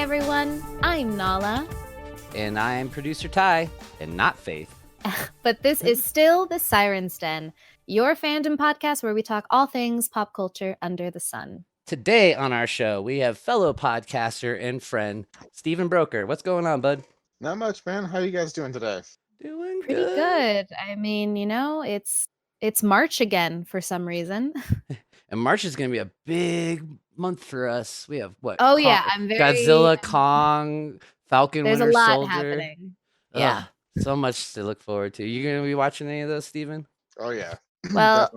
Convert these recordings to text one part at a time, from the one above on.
everyone, I'm Nala. And I'm producer Ty, and not Fayth. But this is still the Siren's Den, your fandom podcast where we talk all things pop culture under the sun. Today on our show, we have fellow podcaster and friend, Stephen Broker. What's going on, bud? Not much, man. How are you guys doing today? Doing Pretty good. I mean, it's March again for some reason. And March is going to be a big month for us. We have what? Oh, yeah, I'm very... Godzilla, Kong, Falcon, There's Winter a lot Soldier. happening. Ugh, Yeah. so much to look forward to. You going to be watching any of those, Stephen? Oh, yeah. Well,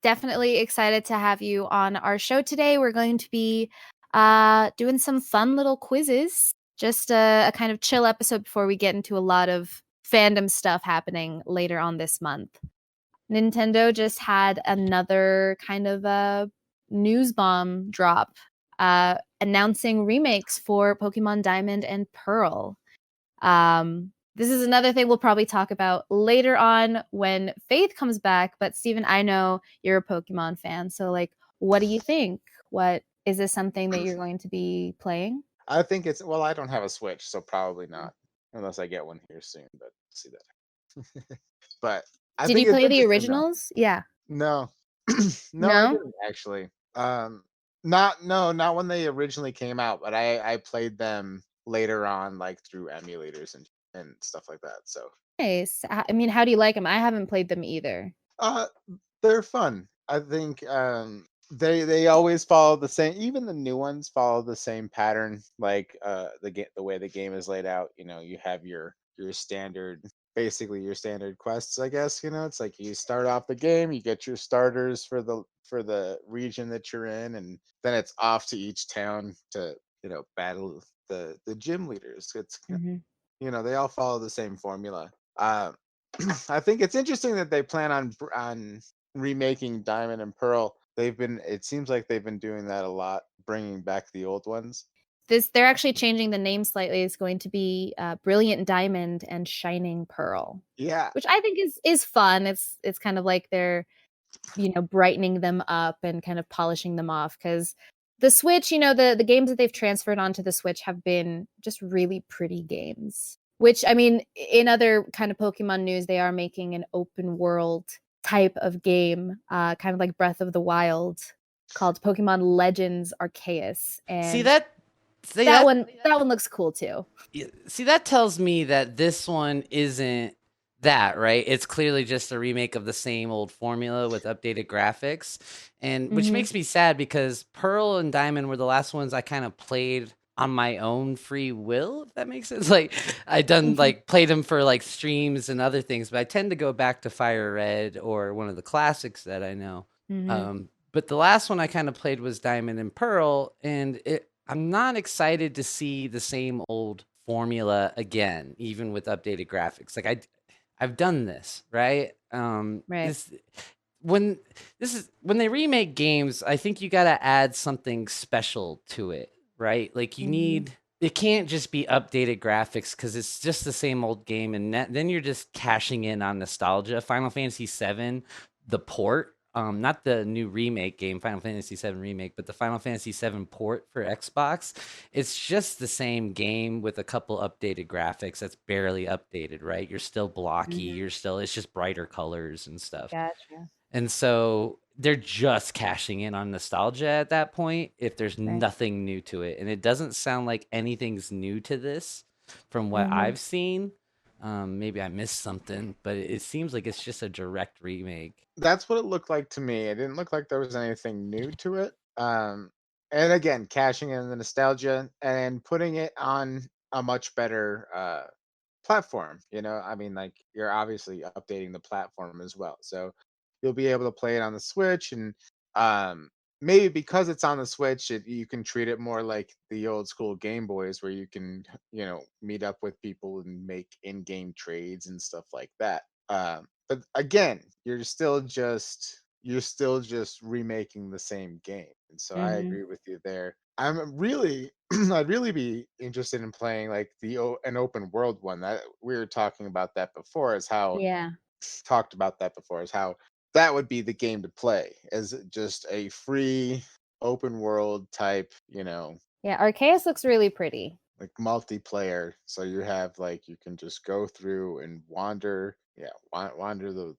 definitely excited to have you on our show today. We're going to be doing some fun little quizzes. Just a kind of chill episode before we get into a lot of fandom stuff happening later on this month. Nintendo just had another kind of a news bomb drop announcing remakes for Pokemon Diamond and Pearl. This is another thing we'll probably talk about later on when Fayth comes back. But Steven, I know you're a Pokemon fan. So what do you think? Is this something that you're going to be playing? I think I don't have a Switch, so probably not. Unless I get one here soon, but see that. But did you play the originals? Though. Yeah. No. No, I didn't actually. Not when they originally came out, but I played them later on, like through emulators and stuff like that. So nice. I mean, how do you like them? I haven't played them either. They're fun. I think they always follow the same. Even the new ones follow the same pattern. Like the way the game is laid out. You have your standard, basically your standard quests. I guess it's like you start off the game, you get your starters for the region that you're in, and then it's off to each town to battle the gym leaders. It's they all follow the same formula. I think it's interesting that they plan on remaking Diamond and Pearl. It seems like they've been doing that a lot, bringing back the old ones. They're actually changing the name slightly. It's going to be Brilliant Diamond and Shining Pearl. Yeah, which I think is fun. It's kind of like they're brightening them up and kind of polishing them off, because the Switch, the games that they've transferred onto the Switch have been just really pretty games. Which, I mean, in other kind of Pokemon news, they are making an open world type of game, kind of like Breath of the Wild, called Pokemon Legends Arceus. And that one looks cool too. See, that tells me that this one isn't that, right? It's clearly just a remake of the same old formula with updated graphics, and which makes me sad because Pearl and Diamond were the last ones I kind of played on my own free will, if that makes sense. Like I done played them for like streams and other things, but I tend to go back to Fire Red or one of the classics that I know. But the last one I kind of played was Diamond and Pearl, and I'm not excited to see the same old formula again, even with updated graphics. Like I've done this, right? Right. When they remake games, I think you got to add something special to it, right? Like it can't just be updated graphics because it's just the same old game, and then you're just cashing in on nostalgia. Final Fantasy VII, the port, not the new remake game, Final Fantasy VII Remake, but the Final Fantasy VII port for Xbox. It's just the same game with a couple updated graphics that's barely updated, right? You're still blocky. It's just brighter colors and stuff. Gotcha. And so they're just cashing in on nostalgia at that point if there's nothing new to it. And it doesn't sound like anything's new to this from what I've seen. Maybe I missed something, but it seems like it's just a direct remake. That's what it looked like to me. It didn't look like there was anything new to it. And again, cashing in the nostalgia and putting it on a much better platform. I mean, like you're obviously updating the platform as well, so you'll be able to play it on the Switch, and maybe because it's on the Switch, you can treat it more like the old school Game Boys, where you can meet up with people and make in-game trades and stuff like that. But again, you're still just remaking the same game, and so I agree with you there. I'm really I'd really be interested in playing like an open world one. That we were talking about that before, is how talked about that before, is how that would be the game to play, as just a free open world type, Yeah, Arceus looks really pretty. Like multiplayer, so you have like you can just go through and wander, wander the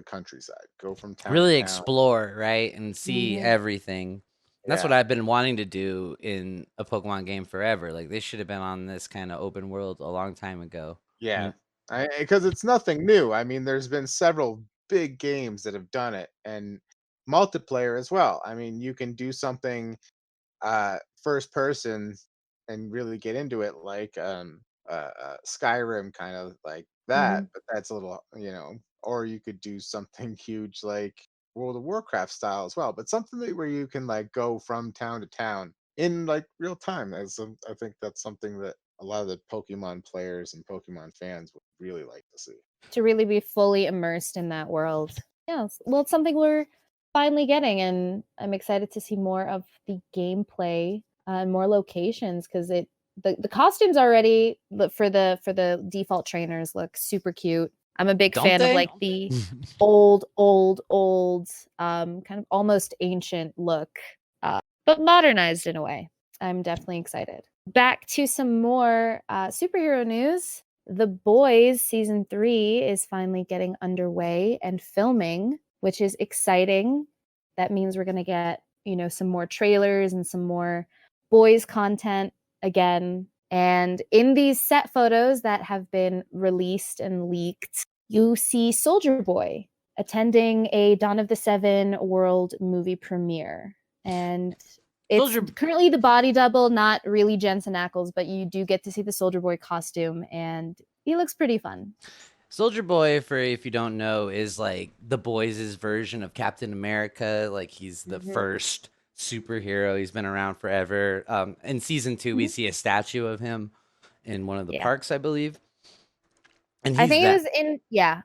countryside, go from town to Really town. explore, right? And see Mhm. everything. That's what Yeah, I've been wanting to do in a Pokemon game forever. Like they should have been on this kind of open world a long time ago. yeah, Yeah. because it's nothing new. I mean, there's been several big games that have done it, and multiplayer as well. I mean, you can do something first person and really get into it like Skyrim, kind of like that, Mhm. but that's a little, or you could do something huge like World of Warcraft style as well, but something where you can like go from town to town in like real time. I think that's something that a lot of the Pokemon players and Pokemon fans would really like to see. To really be fully immersed in that world. Yeah, well, it's something we're finally getting, and I'm excited to see more of the gameplay and more locations because the costumes already for the default trainers look super cute. I'm a big Don't fan of they? like the old kind of almost ancient look, but modernized in a way. I'm definitely excited. Back to some more superhero news. The Boys season 3 is finally getting underway and filming, which is exciting. That means we're going to get, some more trailers and some more boys content again. And in these set photos that have been released and leaked, you see Soldier Boy attending a Dawn of the Seven world movie premiere. And it's Soldier currently the body double, not really Jensen Ackles, but you do get to see the Soldier Boy costume, and he looks pretty fun. Soldier Boy, for if you don't know, is like the boys' version of Captain America. Like he's the Mhm. first superhero. He's been around forever. In season 2, we Mhm. see a statue of him in one of the Yeah. parks, I believe. And I he's think it that. was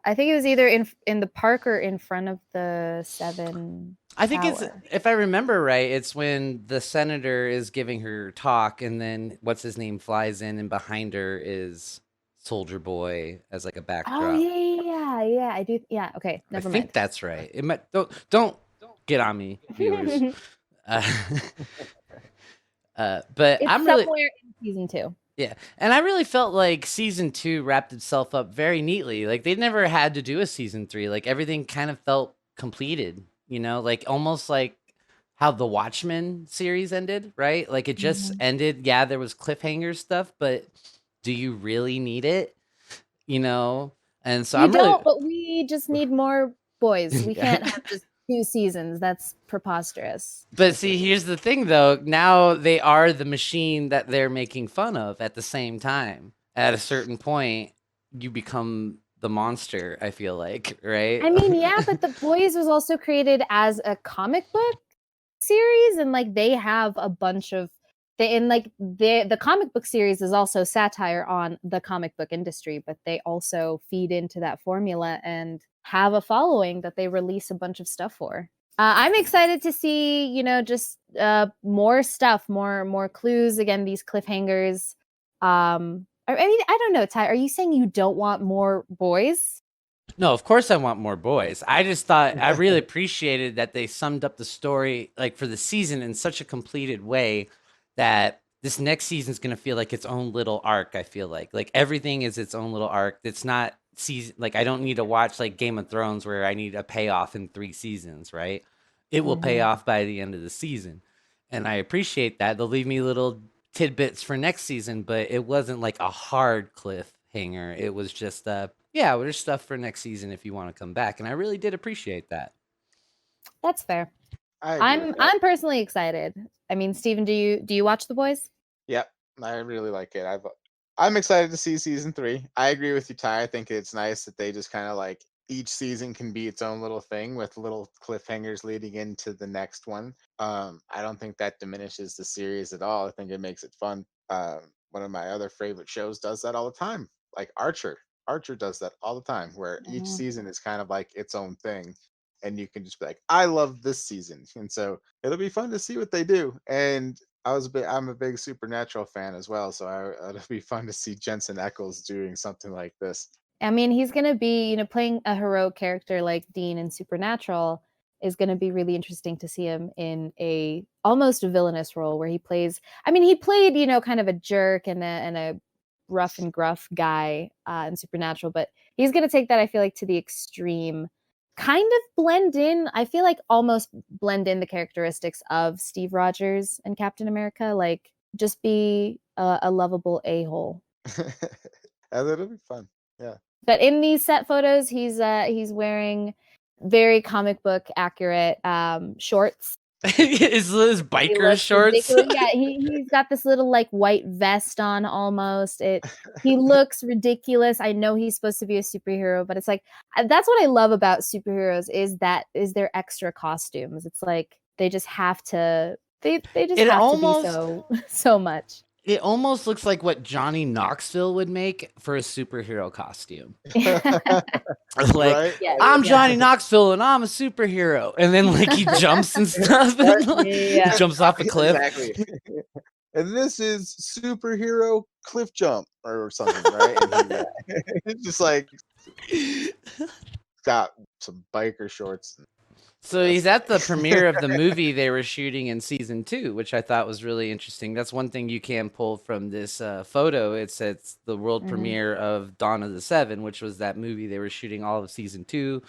I think it was either in the park or in front of the Seven I think it's, Tower. if I remember right, it's when the senator is giving her talk, and then what's his name flies in, and behind her is Soldier Boy as like a Oh backdrop. yeah. I do. Yeah. Okay. I Never think mind. that's right. It might, don't get on me, viewers. Uh, but It's I'm really, somewhere in season 2. yeah, and I really felt like season 2 wrapped itself up very neatly. Like they never had to do a season 3. Like everything kind of felt completed, like almost like how the Watchmen series ended, right? Like it just Mhm. ended. Yeah, there was cliffhanger stuff, but do you really need it? You know? And so You I'm really, don't, but we just need more boys. We can't have just 2 seasons. That's preposterous. but see, here's the thing though. Now they are the machine that they're making fun of at the same time. At a certain point, you become the monster, I feel like, right? I mean, yeah, but The Boys was also created as a comic book series, and like they have a bunch of the comic book series is also satire on the comic book industry, but they also feed into that formula and have a following that they release a bunch of stuff for. I'm excited to see, just more stuff, more clues. Again, these cliffhangers. I mean, I don't know, Ty. Are you saying you don't want more boys? No, of course I want more boys. I just thought I really appreciated that they summed up the story like for the season in such a completed way that this next season is going to feel like its own little arc. I feel like everything is its own little arc. It's not season, like I don't need to watch like Game of Thrones where I need a payoff in 3 seasons, right? It will pay Mhm. off by the end of the season. And I appreciate that. They'll leave me little tidbits for next season, but it wasn't like a hard cliffhanger. It was just yeah, there's stuff for next season if you want to come back, and I really did appreciate that. That's fair. I agree with I'm that. personally excited. I mean, Steven, do you watch The Boys? Yep, I really like it. I'm excited to see season 3. I agree with you, Ty. I think it's nice that they just kind of like each season can be its own little thing with little cliffhangers leading into the next one. I don't think that diminishes the series at all. I think it makes it fun. One of my other favorite shows does that all the time, like Archer. Archer does that all the time, where each Mhm. season is kind of like its own thing, and you can just be like, "I love this season," and so it'll be fun to see what they do. And I'm a big Supernatural fan as well, so it'll be fun to see Jensen Ackles doing something like this. I mean, he's gonna be, playing a heroic character like Dean in Supernatural. is going to be really interesting to see him in a almost villainous role where he plays. I mean, he played, you know, kind of a jerk and a rough and gruff guy in Supernatural, but he's going to take that, I feel like, to the extreme, kind of blend in. I feel like almost blend in the characteristics of Steve Rogers and Captain America, like just be a lovable a-hole. That'll be fun. Yeah. But in these set photos, he's wearing very comic book accurate shorts. His biker shorts. Ridiculous. Yeah, he's got this little like white vest on almost. He looks ridiculous. I know he's supposed to be a superhero, but it's like that's what I love about superheroes is their extra costumes. It's like they just have to they just have to be so much. It almost looks like what Johnny Knoxville would make for a superhero costume. Like, right? I'm Johnny Knoxville and I'm a superhero. And then like he jumps and stuff. And, like, he jumps off a cliff. Exactly. And this is superhero cliff jump or something, right? And it's just like got some biker shorts. So he's at the premiere of the movie they were shooting in season 2, which I thought was really interesting. That's one thing you can pull from this photo. It's the world premiere of Dawn of the Seven, which was that movie they were shooting all of season 2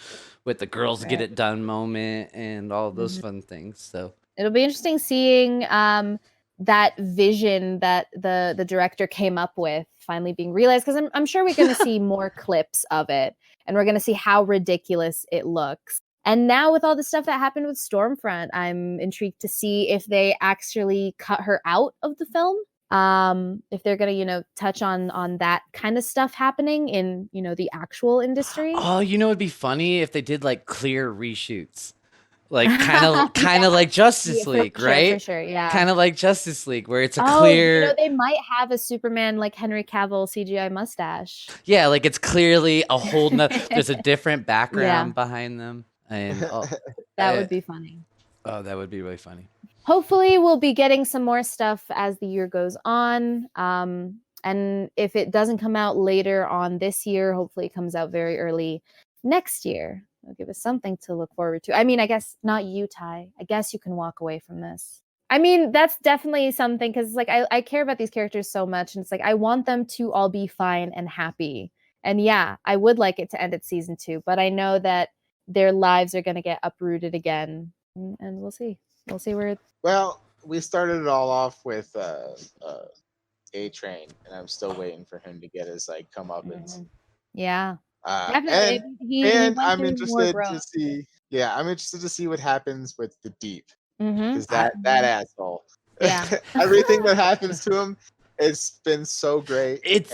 with the girls get it done moment and all of those fun things. So it'll be interesting seeing that vision that the director came up with finally being realized, because I'm sure we're going to see more clips of it and we're going to see how ridiculous it looks. And now with all the stuff that happened with Stormfront, I'm intrigued to see if they actually cut her out of the film. If they're going to, you know, touch on that kind of stuff happening in, you know, the actual industry. Oh, you know, it'd be funny if they did like clear reshoots. Like kind of like Justice League, right? For sure, yeah. Kind of like Justice League, where it's a clear. You know, they might have a Superman like Henry Cavill CGI mustache. Yeah, like it's clearly a whole there's a different background behind them. And that would be funny. Oh, that would be really funny. Hopefully we'll be getting some more stuff as the year goes on. And if it doesn't come out later on this year, hopefully it comes out very early next year. It'll give us something to look forward to. I mean, I guess not you, Ty. I guess you can walk away from this. I mean, that's definitely something, because like I care about these characters so much, and it's like I want them to all be fine and happy. And yeah, I would like it to end at season 2, but I know that their lives are going to get uprooted again, and we'll see. We'll see where. Well, we started it all off with A-Train, and I'm still waiting for him to get his like comeuppance. Yeah, definitely. And I'm interested to see. Yeah, I'm interested to see what happens with the Deep, because that asshole. Yeah, everything that happens to him, it's been so great.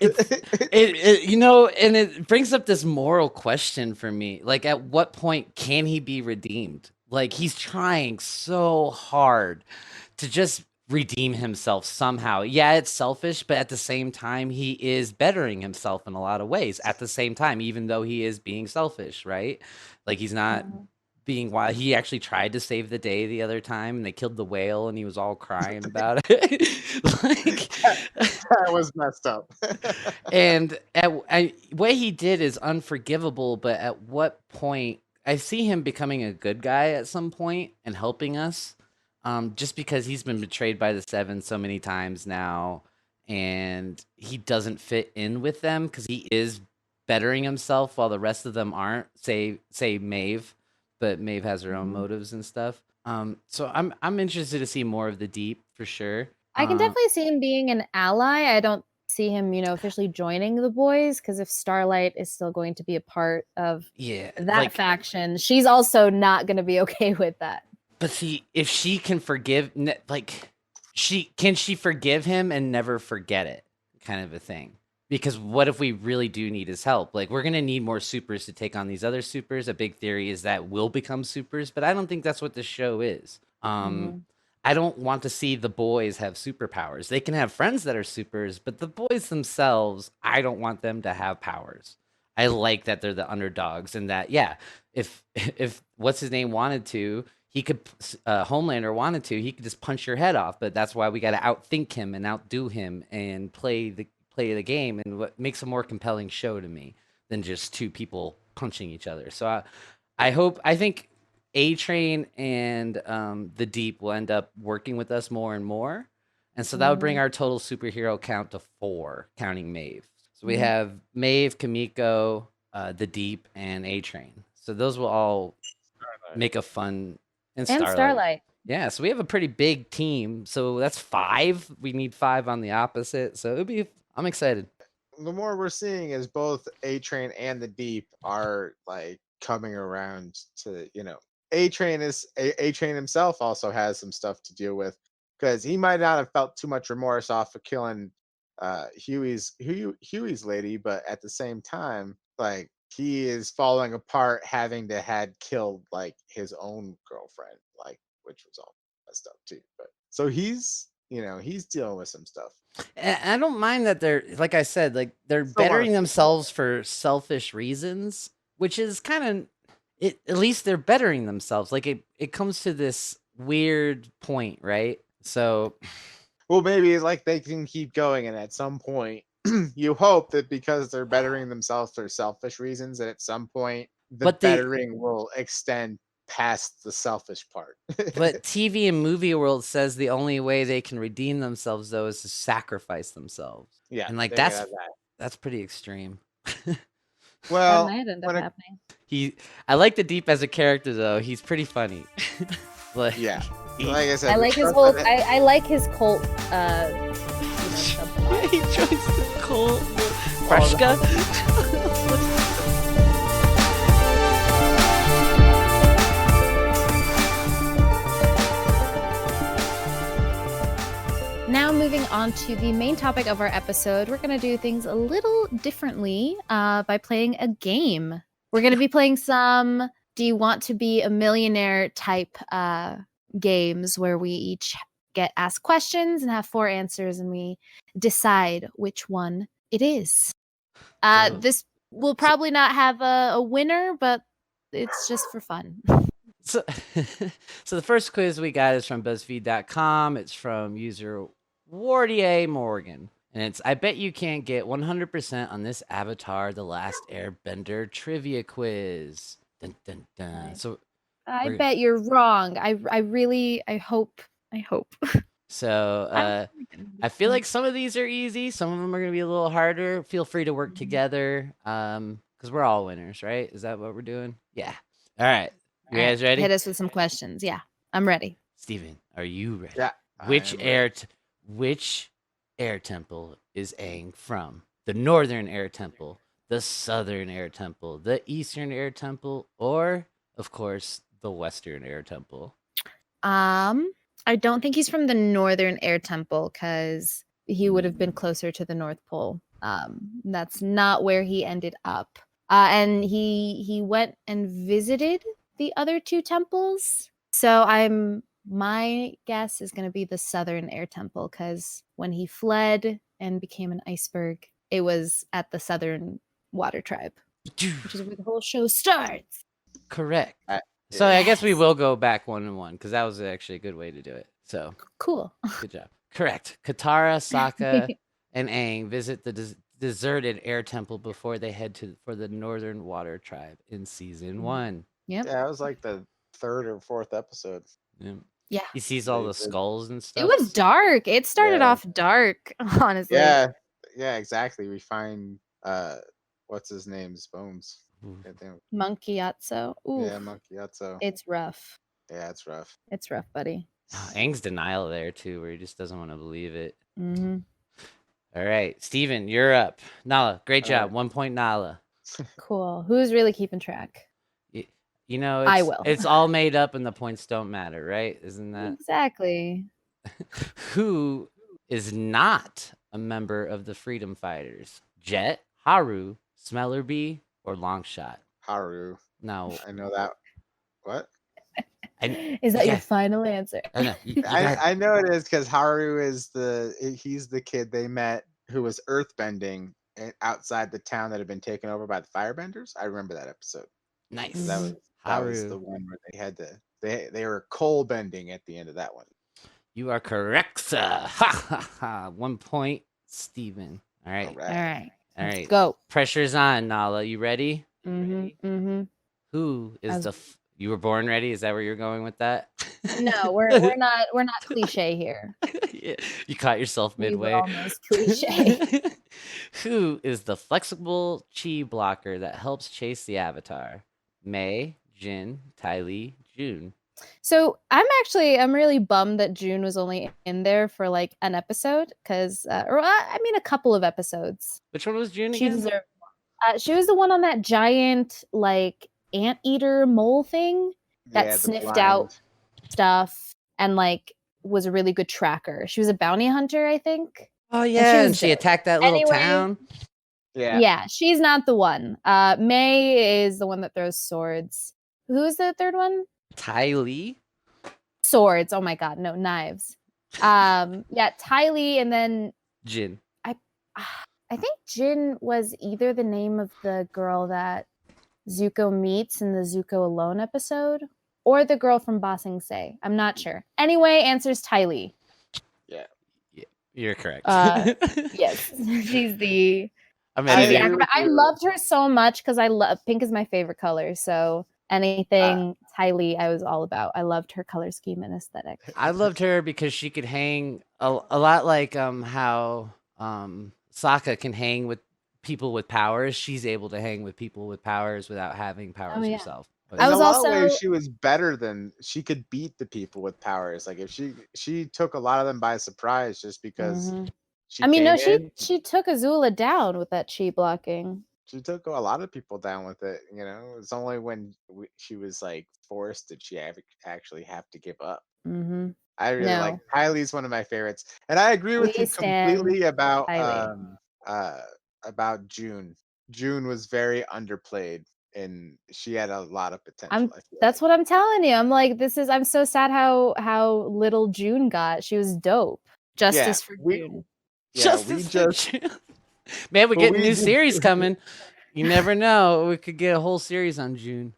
You know, and it brings up this moral question for me. Like, at what point can he be redeemed? Like, he's trying so hard to just redeem himself somehow. Yeah, it's selfish, but at the same time, he is bettering himself in a lot of ways at the same time, even though he is being selfish, right? Like, he's not being wild. He actually tried to save the day the other time, and they killed the whale, and he was all crying about it. Like, that was messed up. And what he did is unforgivable, but at what point? I see him becoming a good guy at some point and helping us, just because he's been betrayed by the Seven so many times now, and he doesn't fit in with them because he is bettering himself while the rest of them aren't. Say Maeve. But Maeve has her own motives and stuff. So I'm interested to see more of the Deep for sure. I can definitely see him being an ally. I don't see him, you know, officially joining the boys, because if Starlight is still going to be a part of that faction, she's also not going to be okay with that. But see, if she can forgive, like, can she forgive him and never forget it, kind of a thing. Because what if we really do need his help? Like, we're going to need more supers to take on these other supers. A big theory is that we'll become supers, but I don't think that's what this show is. I don't want to see the boys have superpowers. They can have friends that are supers, but the boys themselves, I don't want them to have powers. I like that they're the underdogs, and that, yeah, if what's his name wanted to, he could, Homelander wanted to, he could just punch your head off, but that's why we got to outthink him and outdo him and play the game, and what makes a more compelling show to me than just two people punching each other. So I think A-Train and the Deep will end up working with us more and more. And so that would bring our total superhero count to 4, counting Maeve. So we have Maeve, Kamiko, the Deep, and A-Train. So those will all make a fun... And Starlight. Yeah, so we have a pretty big team. So that's 5. We need 5 on the opposite. So it'll be... I'm excited. The more we're seeing is both A-Train and the Deep are like coming around to, A-Train himself also has some stuff to deal with, because he might not have felt too much remorse off of killing Huey's lady, but at the same time, like, he is falling apart having to had killed like his own girlfriend, like, which was all messed up too. But so he's dealing with some stuff. And I don't mind that they're, like I said, like they're Still wanna bettering see themselves for selfish reasons, which is kind of it. At least they're bettering themselves. Like it comes to this weird point, right? So, Well, maybe like they can keep going, and at some point, you hope that because they're bettering themselves for selfish reasons, that at some point the but they, bettering will extend past the selfish part. but TV and movie world says the only way they can redeem themselves though is to sacrifice themselves. Yeah, And like they got that. that's pretty extreme. That Well, might end up when it, happening. I like the Deep as a character though. He's pretty funny. Like, yeah, he- like I said, I the like his stuff whole. that- I like his cult. Stuff. he joins the cult. Freshka. Now moving on to the main topic of our episode, we're going to do things a little differently by playing a game. We're going to be playing some Do You Want to Be a Millionaire type games where we each get asked questions and have 4 answers and we decide which one it is. This will probably not have a winner, but it's just for fun. So, so the first quiz we got is from BuzzFeed.com. It's from user Wardier Morgan. And it's, I bet you can't get 100% on this Avatar The Last Airbender trivia quiz. Dun, dun, dun. Nice. So I bet you're wrong. I hope. So I feel like some of these are easy. Some of them are going to be a little harder. Feel free to work together because we're all winners, right? Is that what we're doing? Yeah. All right. You guys ready? Hit us with some questions. Yeah, I'm ready. Steven, are you ready? Yeah. Which air temple is Aang from? The Northern Air Temple, the Southern Air Temple, the Eastern Air Temple, or, of course, the Western Air Temple? I don't think he's from the Northern Air Temple because he would have been closer to the North Pole. That's not where he ended up. And he went and visited the other 2 temples. So my guess is going to be the Southern Air Temple because when he fled and became an iceberg, it was at the Southern Water Tribe, which is where the whole show starts. Correct. So I guess we will go back 1-1 because that was actually a good way to do it. So cool. Good job. Correct. Katara, Sokka, and Aang visit the deserted air temple before they head for the Northern Water Tribe in season 1. Yep. Yeah, it was like the 3rd or 4th episode. Yeah. He sees all the skulls and stuff. It was dark. It started off dark, honestly. Yeah, exactly. We find what's his name's bones. Monkey Yatso. Ooh. Yeah, Monkey Yatso. It's rough. Yeah, it's rough. It's rough, buddy. Aang's denial there too, where he just doesn't want to believe it. Mm-hmm. All right, Steven, you're up. Nala, great job. 1 point, Nala. Cool. Who's really keeping track? You know, I will. It's all made up and the points don't matter, right? Isn't that exactly? Who is not a member of the Freedom Fighters? Jet, Haru, Smellerbee, or Longshot? Haru. No, I know that. What? Is that your final answer? I know it is because Haru is he's the kid they met who was earthbending outside the town that had been taken over by the firebenders. I remember that episode. Nice. That was the one where they had to they were coal bending at the end of that one. You are correct, sir. Ha ha ha. 1 point, Steven. All right. All right. Let's go. Pressure's on, Nala. You ready? Mm-hmm. Who is You were born ready? Is that where you're going with that? No, we're not cliche here. Yeah, you caught yourself We were midway. almost cliche. Who is the flexible chi blocker that helps chase the avatar? Mei, Jin, Ty Lee, June. So I'm really bummed that June was only in there for like an episode because, I mean, a couple of episodes. Which one was June She again? deserved. She was the one on that giant like anteater mole thing that Yeah, the sniffed out blind. stuff and like was a really good tracker. She was a bounty hunter, I think. Oh And yeah, was and she dope. attacked that little Anyway, town. Yeah, she's not the one. May is the one that throws swords. Who's the third one? Ty Lee? Swords. Oh my god, no, knives. Yeah, Ty Lee, and then Jin. I think Jin was either the name of the girl that Zuko meets in the Zuko Alone episode, or the girl from Ba Sing Se. I'm not sure. Anyway, answers Ty Lee. Yeah. You're correct. Yes, she's the. I I loved her so much because I love pink is my favorite color. So anything Ty Lee, I was all about. I loved her color scheme and aesthetic. I loved her because she could hang a lot like how Sokka can hang with people with powers. She's able to hang with people with powers without having powers herself. In a lot of ways, she was better than she could beat the people with powers. Like if she took a lot of them by surprise just because. She took Azula down with that chi blocking. She took a lot of people down with it. You know, it's only when she was like forced did she actually have to give up. Mm-hmm. I really like Kylie's one of my favorites, and I agree with you completely about June. June was very underplayed, and she had a lot of potential. That's what I'm telling you. I'm like, I'm so sad how little June got. She was dope. Justice for June. Yeah, we just man, we're getting a new series coming. You never know. We could get a whole series on June.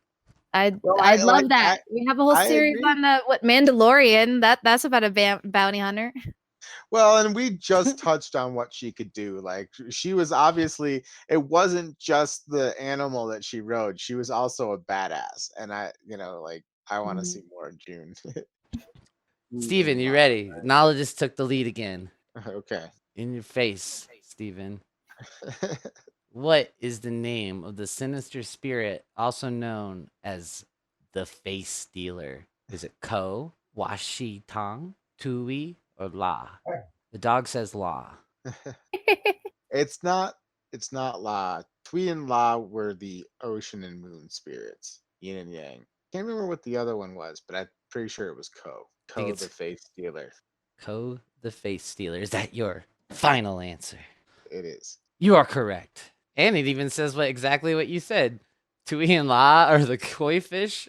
I'd love that. We have a whole series on Mandalorian. That's about a bounty hunter. Well, and we just touched on what she could do. Like she was obviously, it wasn't just the animal that she rode. She was also a badass, and I want to see more of June. Steven, you ready? Knowledge just took the lead again. Okay. In your face, Steven. What is the name of the sinister spirit, also known as the Face Stealer? Is it Ko, Washi Tong, Tui, or La? The dog says La. It's not La. Tui and La were the ocean and moon spirits, yin and yang. Can't remember what the other one was, but I'm pretty sure it was Ko. Ko the Face Stealer. Ko the Face Stealer. Is that your final answer? It is. You are correct. And it even says exactly what you said. Tui and La are the koi fish.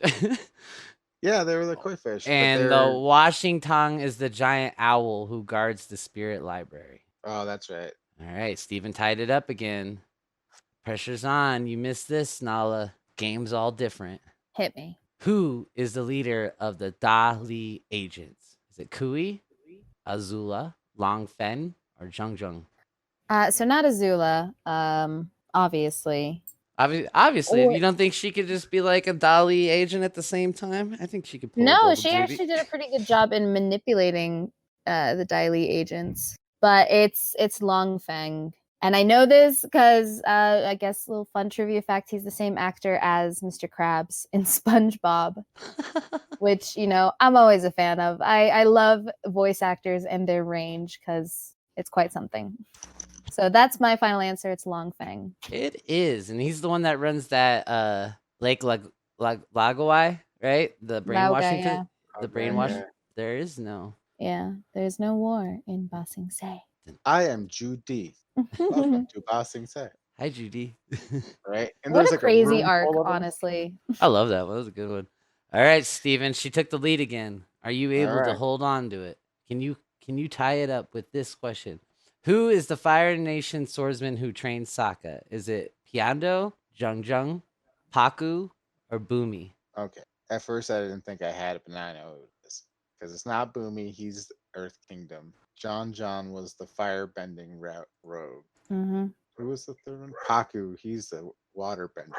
Yeah, they were the koi fish. And the Washing Tongue is the giant owl who guards the spirit library. Oh, that's right. All right, Steven tied it up again. Pressure's on. You missed this, Nala. Game's all different. Hit me. Who is the leader of the Da Li agents? Is it Kui, Azula, Long Fen, or Zheng Zheng? So not Azula, obviously. Obviously, you don't think she could just be like a Dali agent at the same time? I think she could pull No, she actually did a pretty good job in manipulating the Dali agents. But it's Long Feng. And I know this because I guess a little fun trivia fact, he's the same actor as Mr. Krabs in SpongeBob, which, I'm always a fan of. I love voice actors and their range because it's quite something. So that's my final answer. It's Long Feng. It is. And he's the one that runs that Lake Lagowai, right? The brainwashing. Yeah. The brainwash. There is no. Yeah, there's no war in Ba Sing Se. I am Judy. Welcome to Ba Sing Se. Hi, Judy. Right? And what a crazy arc, honestly. I love that one. That was a good one. All right, Steven. She took the lead again. Are you able to hold on to it? Can you tie it up with this question? Who is the Fire Nation swordsman who trained Sokka? Is it Piando, Zheng Zheng, Paku, or Bumi? Okay. At first, I didn't think I had it, but now I know it is. Because it's not Bumi. He's the Earth Kingdom. John was the fire-bending rogue. Mm-hmm. Who was the third one? Paku. He's the water bender.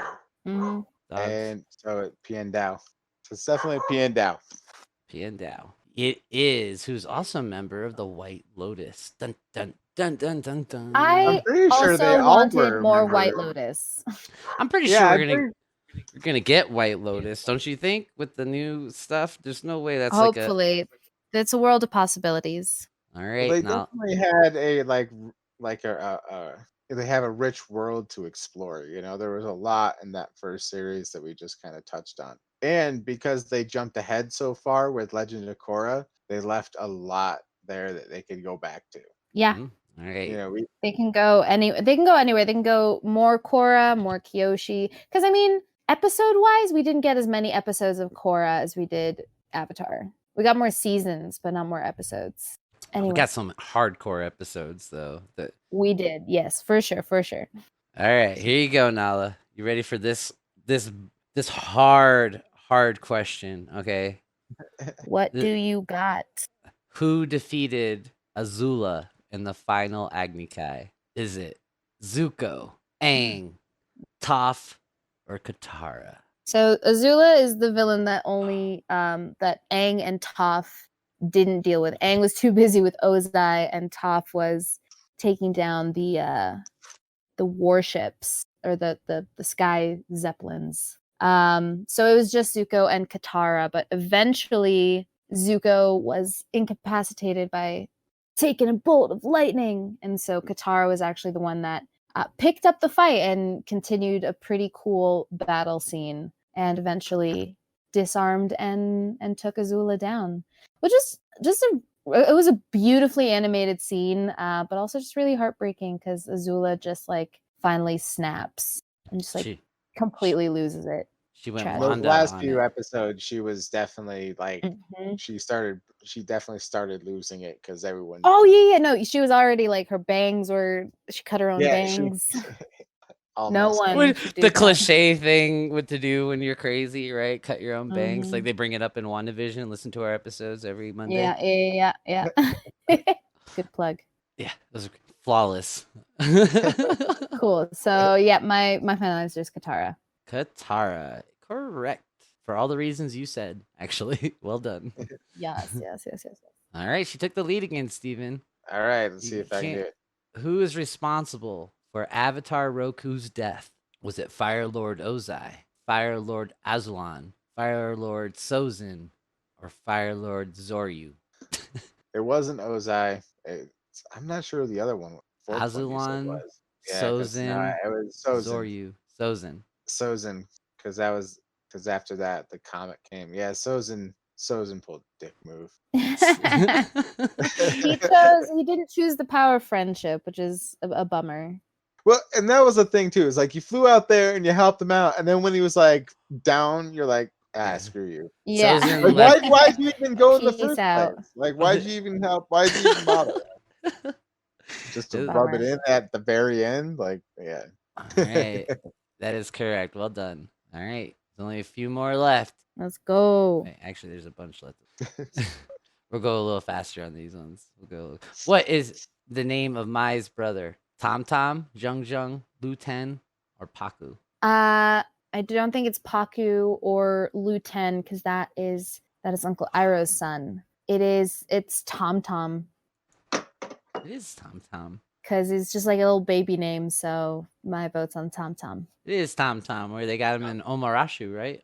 Mm-hmm. And so Piandao. It's definitely Piandao. Piandao. It is, who's also a member of the White Lotus. Dun dun dun dun dun dun. I'm I pretty sure they also all wanted were more White members. Lotus. I'm pretty Yeah, sure I'm we're gonna get White Lotus, don't you think? With the new stuff, there's no way that's like a. Hopefully, it's a world of possibilities. All Well, right, they now definitely had a like they have a rich world to explore. You know, there was a lot in that first series that we just kind of touched on, and because they jumped ahead so far with Legend of Korra, they left a lot there that they could go back to. Yeah. all right. You know, They can go anywhere. They can go more Korra, more Kyoshi. Because I mean, episode-wise, we didn't get as many episodes of Korra as we did Avatar. We got more seasons, but not more episodes. We Anyway, got some hardcore episodes though. That we did. Yes, for sure, for sure. all right. Here you go, Nala. You ready for this hard question? Okay. What The- do you got? Who defeated Azula in the final Agni Kai? Is it Zuko, Aang, Toph, or Katara? So Azula is the villain that only that Aang and Toph didn't deal with. Aang was too busy with Ozai, and Toph was taking down the warships or the sky zeppelins. So it was just Zuko and Katara, but eventually Zuko was incapacitated by taking a bolt of lightning, and so Katara was actually the one that picked up the fight and continued a pretty cool battle scene, and eventually disarmed and took Azula down, which is just it was a beautifully animated scene, but also just really heartbreaking because Azula just like finally snaps and just like She completely loses it. she went Tragic. the Wanda last on few it. episodes, she was definitely like Mhm. she definitely started losing it because everyone. Oh yeah, no, she was already like her bangs were she cut her own Yeah, bangs. all No messed up. one should do The that. cliche thing what to do when you're crazy, right? Cut your own bangs. Like Mhm. they bring it up in WandaVision. Listen to our episodes every Monday. Yeah. Good plug. Yeah, those are flawless. Cool. So yeah, my final answer is Katara. Katara, correct for all the reasons you said. Actually, well done. Yes. All right, she took the lead again, Steven. All right, let's see You if I can do can't- it. Who is responsible for Avatar Roku's death? Was it Fire Lord Ozai, Fire Lord Azulan, Fire Lord Sozin, or Fire Lord Zoryu? It wasn't Ozai. I'm not sure who the other one. Fourth one you said Azulan, was. Yeah, because Sozin, it was Sozin. Zoryu. Sozin. Sozin, because after that the comet came. Yeah, Sozin pulled a dick move. He didn't choose the power of friendship, which is a bummer. Well, and that was the thing too. Is like you flew out there and you helped him out, and then when he was like down, you're like, Yeah. screw you. Yeah. Sozin Like, left. why'd you even go in the Peace first out. place? Like, why'd you even help? Why'd you even bother? Just to It- rub it Bummer. in at the very end, like, yeah. All right, that is correct. Well done. All right, there's only a few more left. Let's go. Wait, actually, there's a bunch left. We'll go a little faster on these ones. We'll go. What is the name of Mai's brother? Tom Tom, Jung Jung, Lu Ten, or Paku? I don't think it's Paku or Luten because that is Uncle Iroh's son. It's Tom Tom It is Tom Tom. because it's just like a little baby name. So my vote's on Tom Tom. It is Tom Tom, where they got him in Omarashu, right?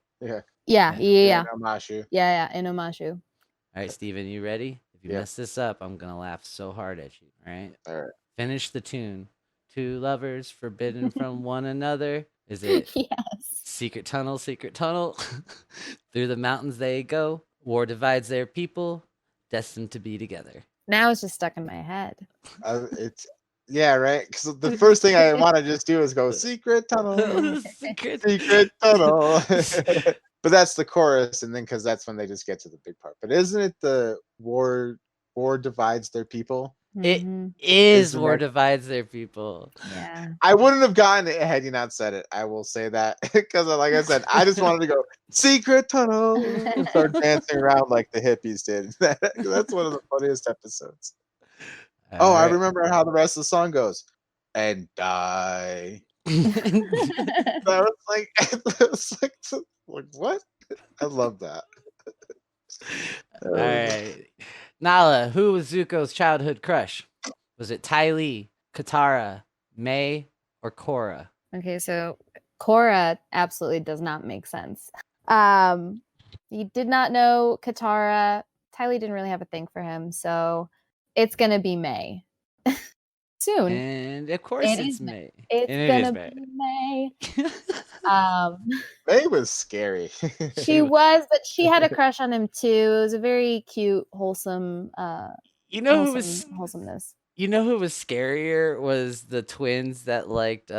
Yeah. Yeah. No, Mashu. Yeah, in Omashu. All right, Steven, you ready? If you Yep. mess this up, I'm gonna laugh so hard at you. All right. All right. Finish the tune. Two lovers forbidden from one another. Is it Yes. secret tunnel, secret tunnel? Through the mountains they go. War divides their people, destined to be together. Now it's just stuck in my head. It's right. Because the first thing I want to just do is go secret tunnel, Secret. secret tunnel. But that's the chorus, and then because that's when they just get to the big part. But isn't it the war divides their people? It Mhm. is Isn't war that- divides their people. Yeah. I wouldn't have gotten it had you not said it. I will say that because, like I said, I just wanted to go secret tunnel and start dancing around like the hippies did. That's one of the funniest episodes. Oh, I remember how the rest of the song goes. And die. remember. I was like, like what? I love that. All right. Nala, who was Zuko's childhood crush? Was it Ty Lee, Katara, May, or Korra? Okay, so Korra absolutely does not make sense. He did not know Katara. Tylee didn't really have a thing for him, so it's gonna be May. Soon. And of course It it's is May. May. It's And it gonna is May. be May. May was scary. She was, but she had a crush on him too. It was a very cute, wholesome, You know who was wholesomeness. You know who was scarier was the twins that liked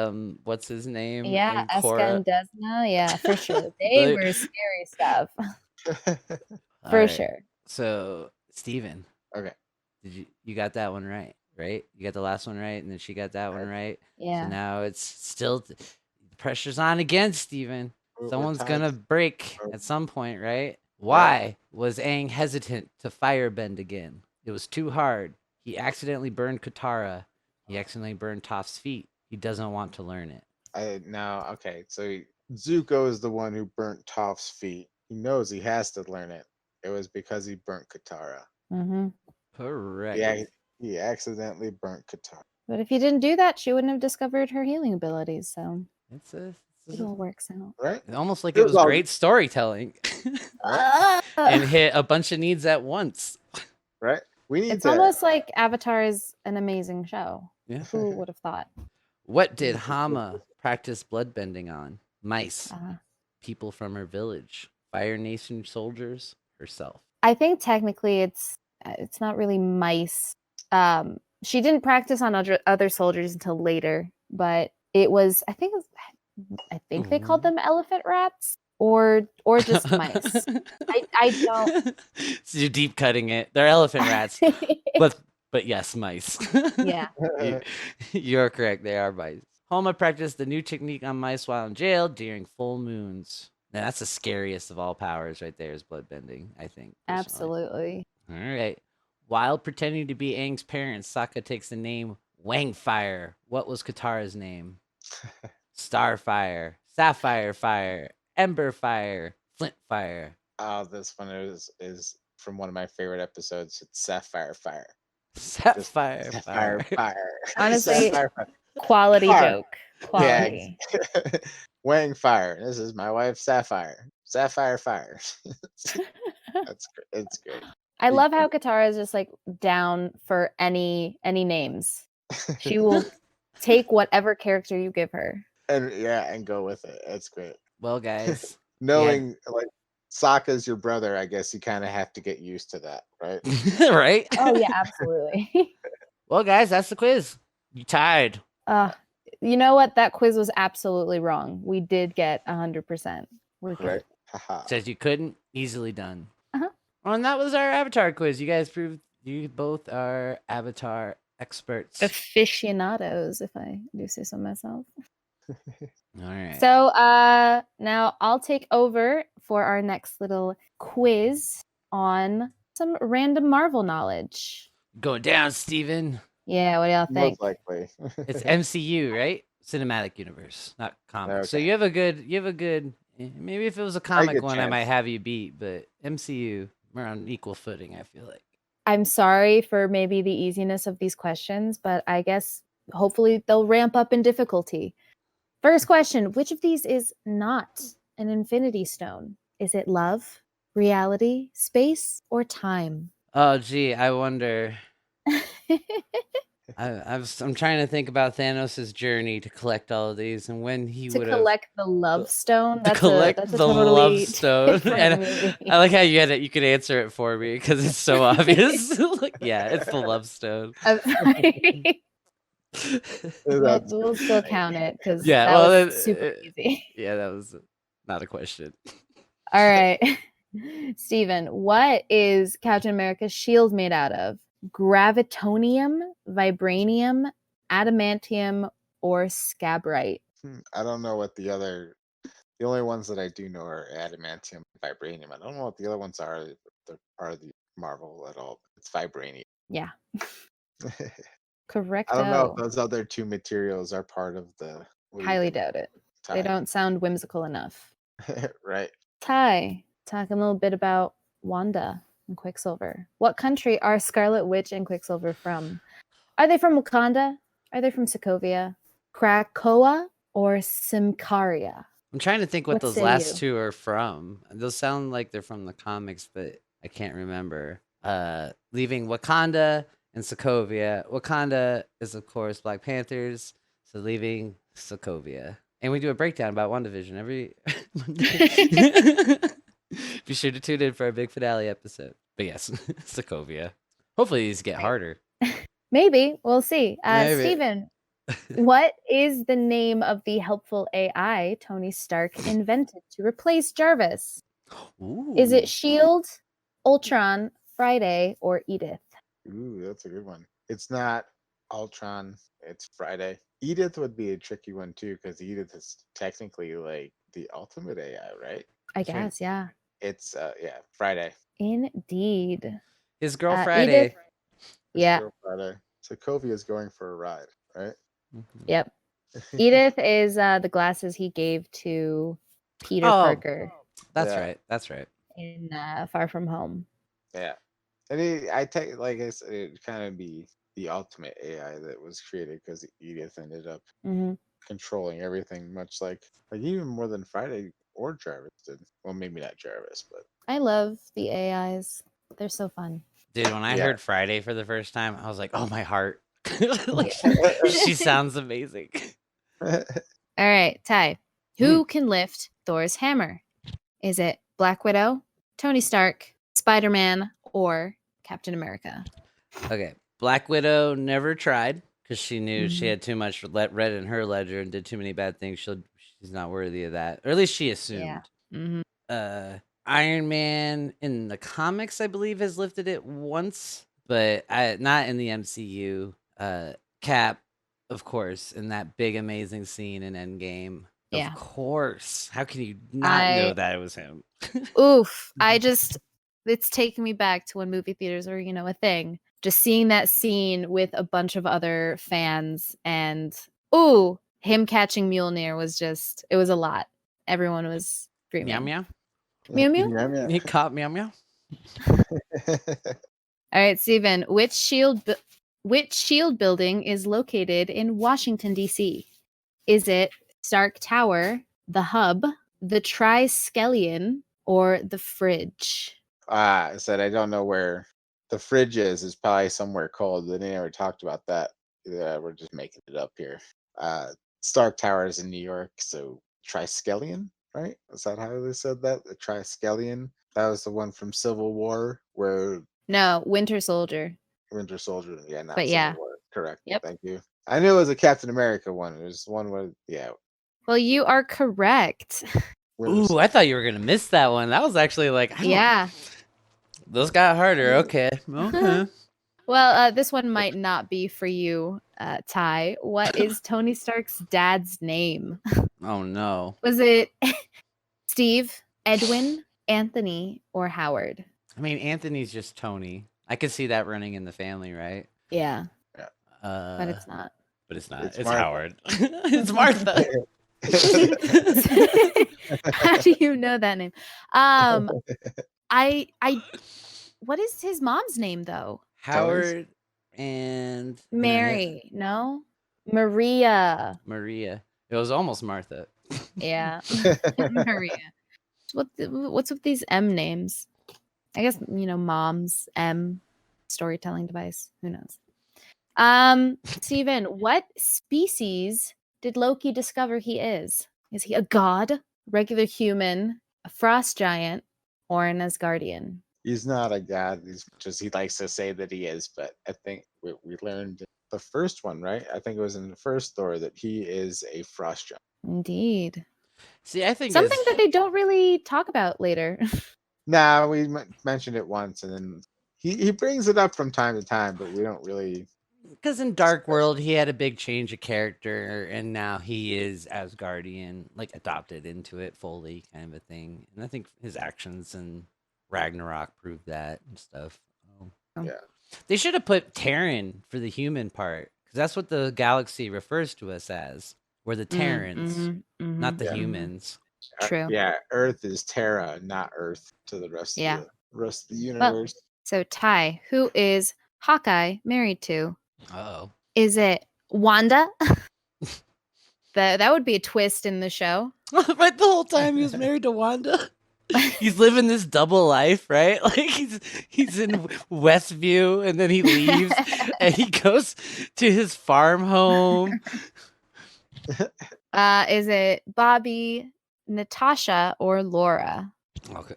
what's his name? Yeah, And Eska Korra. and Desna. Yeah, for sure. They were scary stuff. For Alright, sure. So Steven, Okay. you got that one right? You got the last one right, and then she got that one right. So Yeah. now it's still the pressure's on again, Steven. Someone's gonna break at some point, right? Why was Aang hesitant to firebend again? It was too hard. He accidentally burned Katara. He accidentally burned Toph's feet. He doesn't want to learn it. Okay. So Zuko is the one who burnt Toph's feet. He knows he has to learn it. It was because he burnt Katara. Mm-hmm. Correct. Yeah, he accidentally burnt Katara. But if he didn't do that, she wouldn't have discovered her healing abilities. So it all works out. Right? Almost like it was great storytelling. And hit a bunch of needs at once. Right? It's almost like Avatar is an amazing show. Yeah. Who would have thought? What did Hama practice bloodbending on? Mice. People from her village. Fire Nation soldiers. Herself. I think technically it's not really mice. She didn't practice on other soldiers until later, but it was I think they called them elephant rats or just mice. I don't. So you're deep cutting it. They're elephant rats, but yes, mice. Yeah. You're correct. They are mice. Homa practiced the new technique on mice while in jail during full moons. Now, that's the scariest of all powers right there is bloodbending, I think. Personally. Absolutely. All right. While pretending to be Aang's parents, Sokka takes the name Wangfire. What was Katara's name? Starfire, Sapphire Fire, Ember Fire, Flint Fire. Oh, this one is from one of my favorite episodes. It's Sapphire Fire. Sapphire Fire. Honestly, Sapphire Fire. Quality joke. Quality. Yeah. Wang Fire. This is my wife, Sapphire. Sapphire Fire. It's great. I love how Katara is just like down for any names. She will take whatever character you give her. And go with it. It's great. Well, guys, knowing like Sokka's your brother, I guess you kind of have to get used to that, right? Right? Oh yeah, absolutely. Well, guys, that's the quiz. You tied. You know what? That quiz was absolutely wrong. We did get 100%. We're good. Right. Says you couldn't. Easily done. Well, and that was our Avatar quiz. You guys proved you both are Avatar experts. Aficionados, if I do say so myself. All right. So now I'll take over for our next little quiz on some random Marvel knowledge. Going down, Steven. Yeah, what do y'all think? Most likely. It's MCU, right? Cinematic universe, not comic. Okay. So you have a good. Maybe if it was a comic one, I might have you beat. But MCU, we're on equal footing. I feel like. I'm sorry for maybe the easiness of these questions, but I guess hopefully they'll ramp up in difficulty. First question, which of these is not an Infinity Stone? Is it love, reality, space, or time? Oh, gee, I wonder. I'm trying to think about Thanos' journey to collect all of these and when he would have collect the love stone. That's the totally love stone. And movie. I like how you could answer it for me because it's so obvious. Like, yeah, it's the love stone. I'm sorry. We'll still count it because that was super easy. Yeah, that was not a question. All right. Steven, what is Captain America's shield made out of? Gravitonium, vibranium, adamantium, or scabrite? I don't know what the only ones that I do know are adamantium, vibranium. I don't know what the other ones are. They're part of the Marvel at all. It's vibranium. Yeah. Correct. I don't know if those other two materials are part of the. Highly doubt it. They don't sound whimsical enough. Right. Ty, talk a little bit about Wanda and Quicksilver. What country are Scarlet Witch and Quicksilver from? Are they from Wakanda? Are they from Sokovia, Krakoa, or Symkaria? I'm trying to think what What those say last you? two are from. Those sound like they're from the comics, but I can't remember. Leaving Wakanda and Sokovia. Wakanda is, of course, Black Panthers. So leaving Sokovia. And we do a breakdown about WandaVision every Monday. Be sure to tune in for our big finale episode. But yes, Sokovia. Hopefully these get harder. Maybe. We'll see. Maybe. Steven, what is the name of the helpful AI Tony Stark invented to replace Jarvis? Is it Shield, Ultron, Friday, or Edith? Ooh, that's a good one. It's not Ultron. It's Friday. Edith would be a tricky one too, because Edith is technically like the ultimate AI, right? I guess, yeah. It's Friday. Indeed. His girl Friday. Edith, yeah. Girl Friday. Sokovia is going for a ride, right? Yep. Edith is the glasses he gave to Peter Parker. That's right. That's right. In Far From Home. Yeah. And I take like I said, it'd kind of be the ultimate AI that was created because Edith ended up controlling everything, much like even more than Friday or Jarvis did. Well, maybe not Jarvis, but I love the AIs. They're so fun. Dude, when I heard Friday for the first time, I was like, "Oh, my heart!" Like, she sounds amazing. All right, Ty. Who can lift Thor's hammer? Is it Black Widow, Tony Stark, Spider-Man, or Captain America? Okay, Black Widow never tried because she knew she had too much red in her ledger and did too many bad things. She's not worthy of that, or at least she assumed. Yeah. Iron Man in the comics, I believe, has lifted it once, but not in the MCU. Cap, of course, in that big amazing scene in Endgame. Yeah. Of course. How can you not know that it was him? Oof. It's taking me back to when movie theaters were, a thing. Just seeing that scene with a bunch of other fans and him catching Mjolnir it was a lot. Everyone was screaming. Meow meow. Meow meow. He caught meow meow. All right, Steven, which shield building is located in Washington, D.C.? Is it Stark Tower, the Hub, the Triskelion, or the Fridge? I said I don't know where the fridge is. It's probably somewhere cold. They never talked about that. We're just making it up here. Stark Tower is in New York, so Triskelion, right? Is that how they said that? The Triskelion? That was the one from Civil War where... No, Winter Soldier. Winter Soldier, yeah, not but Civil War. Correct. Yep. Thank you. I knew it was a Captain America one. It was one where, Well, you are correct. Ooh, I thought you were going to miss that one. That was actually like... Those got harder. Okay. Well, this one might not be for you, Ty. What is Tony Stark's dad's name? Oh, no. Was it Steve, Edwin, Anthony, or Howard? I mean, Anthony's just Tony. I could see that running in the family, right? Yeah. But it's not. But it's not. It's Howard. It's Martha. How do you know that name? What is his mom's name though? Howard and Mary. No, Maria. Maria. It was almost Martha. Yeah, Maria. What's with these M names? I guess mom's M storytelling device. Who knows? Steven, what species did Loki discover he is? Is he a god, regular human, a frost giant, or an Asgardian? He's not a god, he likes to say that he is, but I think we learned the first one, right? I think it was in the first Thor that he is a frost giant. Indeed. See, I think something that they don't really talk about later. Nah, we mentioned it once, and then he brings it up from time to time, but we don't really... Because in Dark World, he had a big change of character, and now he is Asgardian, like adopted into it fully, kind of a thing. And I think his actions in Ragnarok prove that and stuff. Yeah. They should have put Terran for the human part, because that's what the galaxy refers to us as. We're the Terrans, not the humans. True. Yeah, Earth is Terra, not Earth to the rest Yeah. of the Well, universe. so Ty, who is Hawkeye married to? Oh. Is it Wanda? That would be a twist in the show. Right, the whole time he was married to Wanda. He's living this double life, right? Like he's in Westview, and then he leaves, and he goes to his farm home. Is it Bobby, Natasha, or Laura? Okay.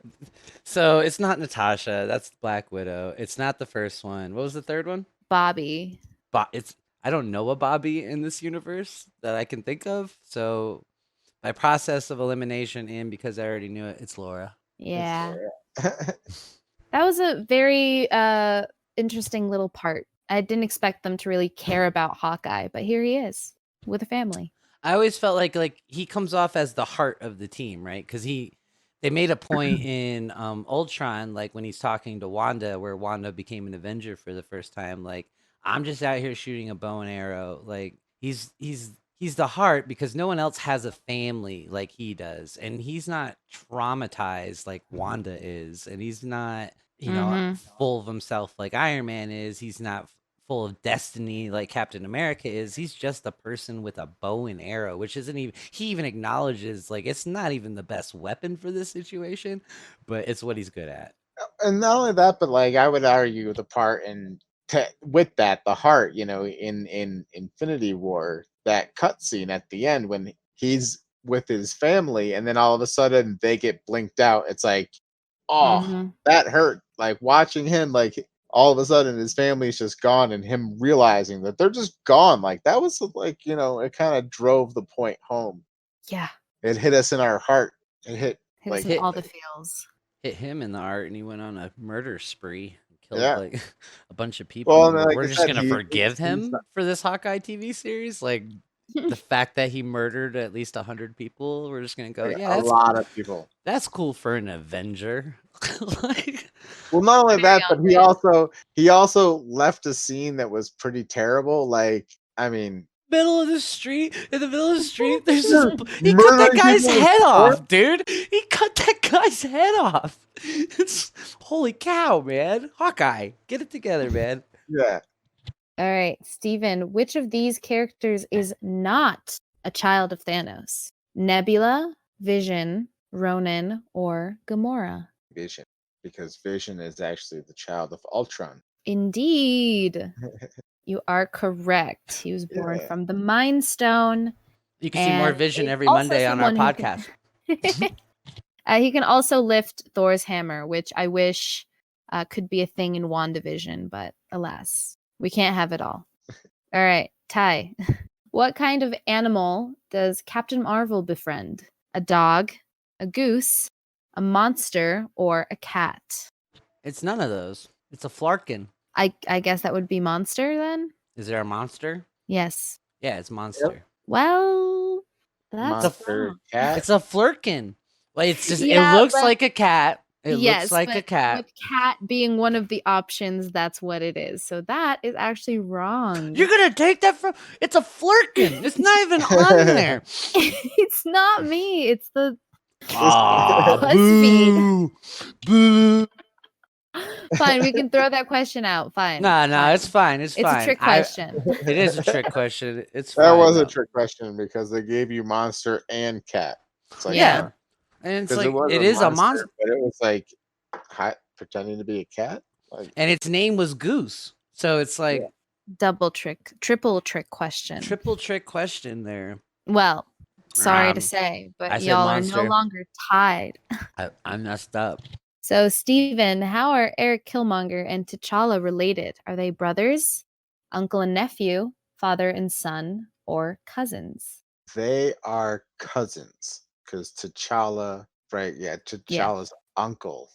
So it's not Natasha. That's Black Widow. It's not the first one. What was the third one? Bobby. I don't know a Bobby in this universe that I can think of. So by process of elimination, and because I already knew it, it's Laura. Yeah. That was a very interesting little part. I didn't expect them to really care about Hawkeye, but here he is with a family. I always felt like he comes off as the heart of the team, right? Because they made a point in Ultron, like when he's talking to Wanda, where Wanda became an Avenger for the first time. Like, I'm just out here shooting a bow and arrow. Like he's the heart because no one else has a family like he does, and he's not traumatized like Wanda is, and he's not full of himself like Iron Man is. He's not full of destiny like Captain America is. He's just a person with a bow and arrow, which isn't even, he even acknowledges like it's not even the best weapon for this situation, but it's what he's good at. And not only that, but like I would argue the part with that, the heart, in Infinity War, that cutscene at the end when he's with his family, and then all of a sudden they get blinked out. It's like, oh, that hurt. Like watching him, like all of a sudden his family's just gone, and him realizing that they're just gone. Like that was like, it kind of drove the point home. Yeah. It hit us in our heart. It hit us in all the feels. Hit him in the heart, and he went on a murder spree. Killed like a bunch of people. Well, like we're just gonna forgive him for this Hawkeye TV series. Like the fact that he murdered at least 100 people, we're just gonna go, a lot of people. That's cool for an Avenger. Well, not only that, but he also left a scene that was pretty terrible. Like, I mean, in the middle of the street, there's this, he cut that guy's head off, dude. He cut that guy's head off. It's holy cow, man. Hawkeye, get it together, man. Yeah. All right, Steven, which of these characters is not a child of Thanos? Nebula, Vision, Ronan, or Gamora? Vision, because Vision is actually the child of Ultron. Indeed. You are correct. He was born from the Mind Stone. You can see more Vision every Monday on our podcast. He can also lift Thor's hammer, which I wish could be a thing in WandaVision, but alas, we can't have it all. All right, Ty. What kind of animal does Captain Marvel befriend? A dog, a goose, a monster, or a cat? It's none of those. It's a flarkin. I guess that would be monster then? Is there a monster? Yes. Yeah, it's monster. Yep. Well, that's monster cat. It's a flirkin. Like it's just it looks like a cat. It looks like a cat. With cat being one of the options, that's what it is. So that is actually wrong. You're gonna take that from? It's a flirkin. It's not even on there. It's not me. It's the BuzzFeed. Boo. Fine, we can throw that question out. Fine. No, it's fine. It's fine. It's a trick question. It is a trick question. It's that fine, was though. a trick question because they gave you monster and cat. It's like, yeah, and it's like it is a monster, but it was like pretending to be a cat. Like, and its name was Goose, so it's like triple trick question. Triple trick question there. Well, sorry to say, but y'all are no longer tied. I messed up. So, Steven, how are Eric Killmonger and T'Challa related? Are they brothers, uncle and nephew, father and son, or cousins? They are cousins because T'Challa, right? Yeah, T'Challa's uncle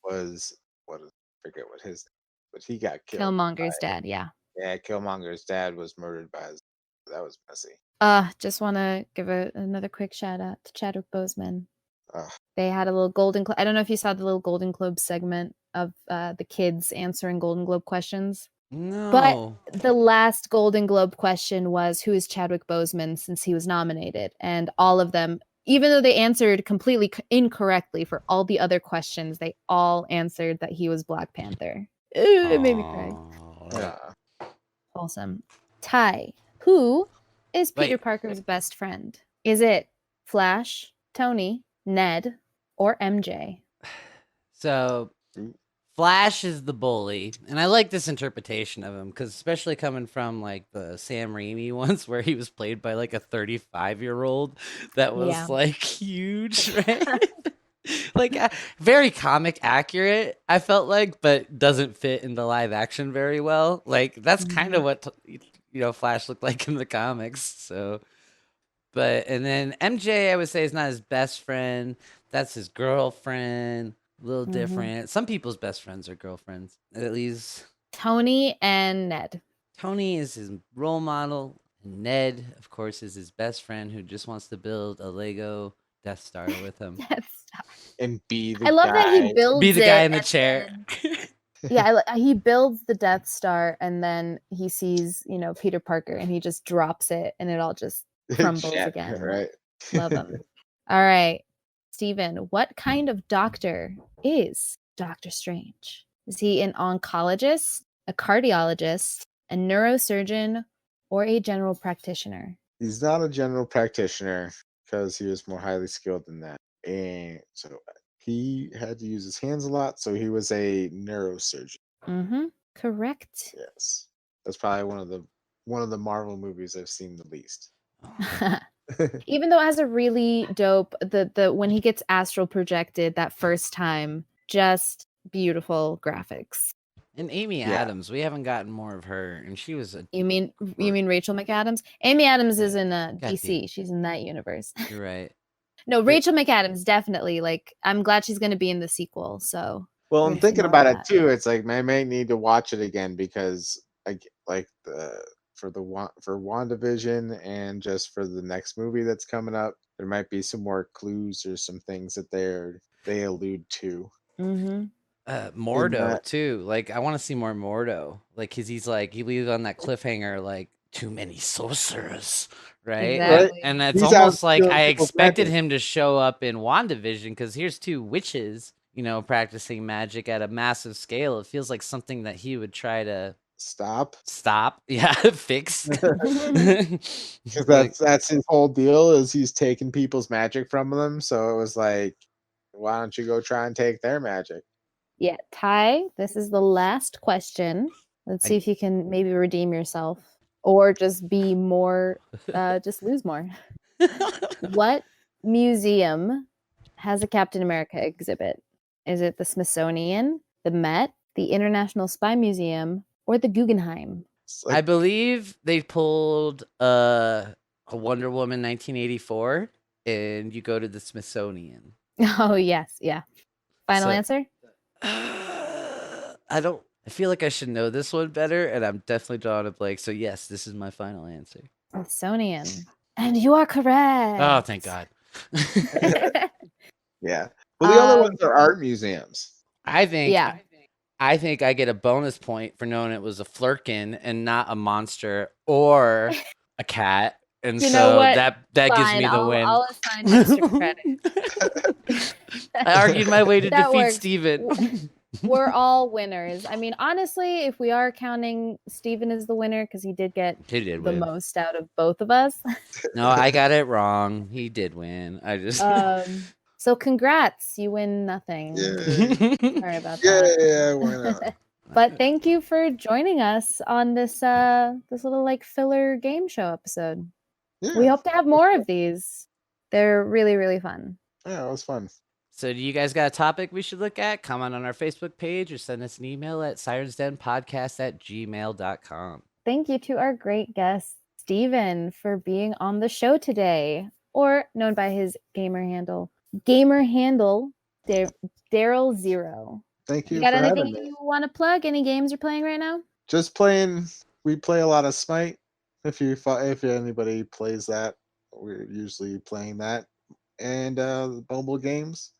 was forget but he got killed. Killmonger's dad, yeah. Yeah, Killmonger's dad was murdered by that was messy. Just want to give another quick shout out to Chadwick Boseman. They had a little Golden Globe. I don't know if you saw the little Golden Globe segment of the kids answering Golden Globe questions. No. But the last Golden Globe question was, who is Chadwick Boseman, since he was nominated? And all of them even though they answered completely incorrectly for all the other questions, they all answered that he was Black Panther. Ooh, it made me cry. Yeah. Awesome. Ty, who is Peter Wait. Parker's best friend? Is it Flash, Tony, Ned, or MJ? So Flash is the bully, and I like this interpretation of him because, especially coming from like the Sam Raimi ones, where he was played by like a 35-year-old that was like huge, right? Like very comic accurate, I felt like, but doesn't fit into live action very well. Like that's kind of what Flash looked like in the comics. So, and then MJ, I would say, is not his best friend. That's his girlfriend. A little different. Some people's best friends are girlfriends. At least Tony and Ned. Tony is his role model. And Ned, of course, is his best friend who just wants to build a Lego Death Star with him. Death Star. And be the I love guy. that he builds Be the guy it in the chair. Yeah, he builds the Death Star and then he sees, Peter Parker and he just drops it and it all just crumbles again. Right. Love him. All right. Steven, what kind of doctor is Doctor Strange? Is he an oncologist, a cardiologist, a neurosurgeon, or a general practitioner? He's not a general practitioner because he was more highly skilled than that. And so he had to use his hands a lot, so he was a neurosurgeon. Mm-hmm. Correct. Yes. That's probably one of the Marvel movies I've seen the least. Even though it has a really dope the when he gets astral projected that first time, just beautiful graphics. And Amy Adams, we haven't gotten more of her, and she was You mean Rachel McAdams? Amy Adams is in DC. She's in that universe. You're right. No, Rachel McAdams definitely. Like, I'm glad she's going to be in the sequel. So, well, I'm thinking about it too. It's like I may need to watch it again because for WandaVision and just for the next movie that's coming up, there might be some more clues or some things that they allude to. Mm-hmm. Mordo too. Like, I want to see more Mordo. Like, cause he leaves on that cliffhanger, like, too many sorcerers, right? Exactly. And it's almost like I expected him to show up in WandaVision because here's two witches, practicing magic at a massive scale. It feels like something that he would try to stop. Yeah, fix. Because that's his whole deal is he's taking people's magic from them. So it was like, why don't you go try and take their magic? Yeah, Ty, this is the last question. Let's see if you can maybe redeem yourself or just be more, just lose more. What museum has a Captain America exhibit? Is it the Smithsonian, the Met, the International Spy Museum, or the Guggenheim? I believe they pulled a Wonder Woman 1984, and you go to the Smithsonian. Oh, yes. Yeah. Final answer? I feel like I should know this one better, and I'm definitely drawing a blank. So, yes, this is my final answer. Smithsonian. And you are correct. Oh, thank God. Yeah. Well, the other ones are art museums. I think I get a bonus point for knowing it was a flurkin and not a monster or a cat. And that gives me the win. I'll assign extra credit. I argued my way to defeat Steven. We're all winners. I mean, honestly, if we are counting Steven as the winner, because he did the most out of both of us. No, I got it wrong. He did win. I just so congrats. You win nothing. Yeah. Sorry about that. Yeah, why not? But thank you for joining us on this little like filler game show episode. Yeah. We hope to have more of these. They're really, really fun. Yeah, it was fun. So do you guys got a topic we should look at? Comment on our Facebook page or send us an email at sirensdenpodcast@gmail.com. Thank you to our great guest, Steven, for being on the show today, or known by his gamer handle, DarylZero. Thank you. You got anything you want to plug? Any games you're playing right now? Just playing. We play a lot of Smite. If anybody plays that, we're usually playing that, and the mobile games.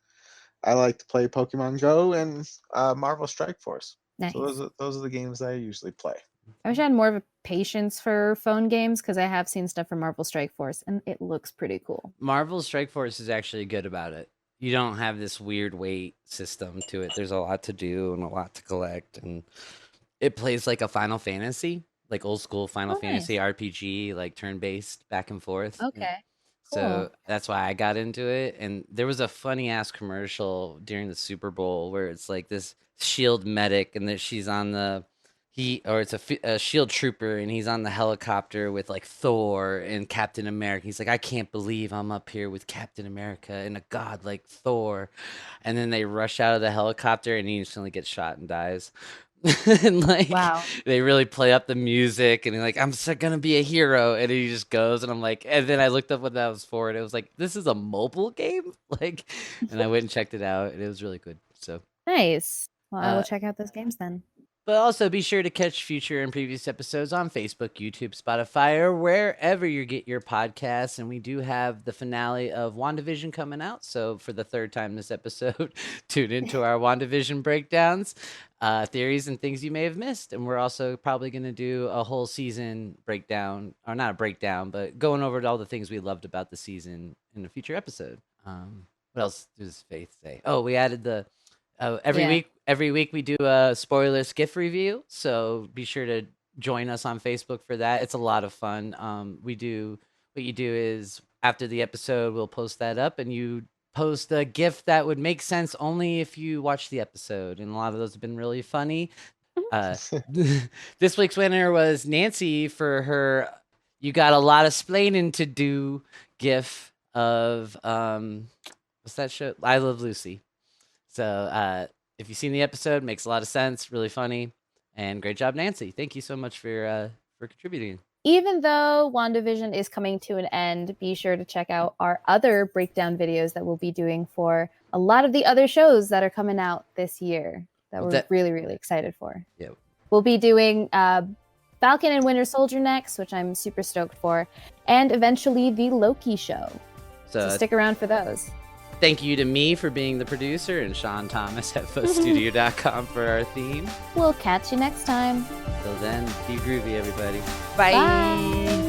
I like to play Pokemon Go and Marvel Strike Force. Nice. So those are the games I usually play. I wish I had more of a patience for phone games because I have seen stuff from Marvel Strike Force and it looks pretty cool. Marvel Strike Force is actually good about it. You don't have this weird wait system to it. There's a lot to do and a lot to collect, and it plays like a Final Fantasy, like old school Final Fantasy nice. RPG, like turn-based back and forth. Okay. So Cool. that's why I got into it. And there was a funny ass commercial during the Super Bowl where it's like this shield medic, and that she's on the it's a shield trooper, and he's on the helicopter with like Thor and Captain America. He's like, I can't believe I'm up here with Captain America and a god like Thor. And then they rush out of the helicopter, and he instantly gets shot and dies. And like Wow. they really play up the music, and like, I'm gonna be a hero, and he just goes, and I'm like, and then I looked up what that was for, and it was like, this is a mobile game, like, and I went and checked it out, and it was really good. So Nice. Well, I will uh check out those games then. but also be sure to catch future and previous episodes on Facebook, YouTube, Spotify, or wherever you get your podcasts. And we do have the finale of WandaVision coming out. So for the third time this episode, tune into our WandaVision breakdowns, theories, and things you may have missed. And we're also probably going to do a whole season breakdown, or not a breakdown, but going over all the things we loved about the season in a future episode. What else does Fayth say? Oh, we added the every week we do a spoilerless GIF review, so be sure to join us on Facebook for that. It's a lot of fun. What you do is after the episode, we'll post that up, and you post a GIF that would make sense only if you watch the episode, and a lot of those have been really funny. This week's winner was Nancy for her "You Got a Lot of Splaining to Do" GIF of what's that show? I Love Lucy. So if you've seen the episode, makes a lot of sense, really funny, and great job, Nancy. Thank you so much for contributing. Even though WandaVision is coming to an end, be sure to check out our other breakdown videos that we'll be doing for a lot of the other shows that are coming out this year that we're really, really excited for. Yeah. We'll be doing Falcon and Winter Soldier next, which I'm super stoked for, and eventually the Loki show. So stick around for those. Thank you to me for being the producer, and Sean Thomas at FoStudio.com for our theme. We'll catch you next time. Till then, be groovy, everybody. Bye.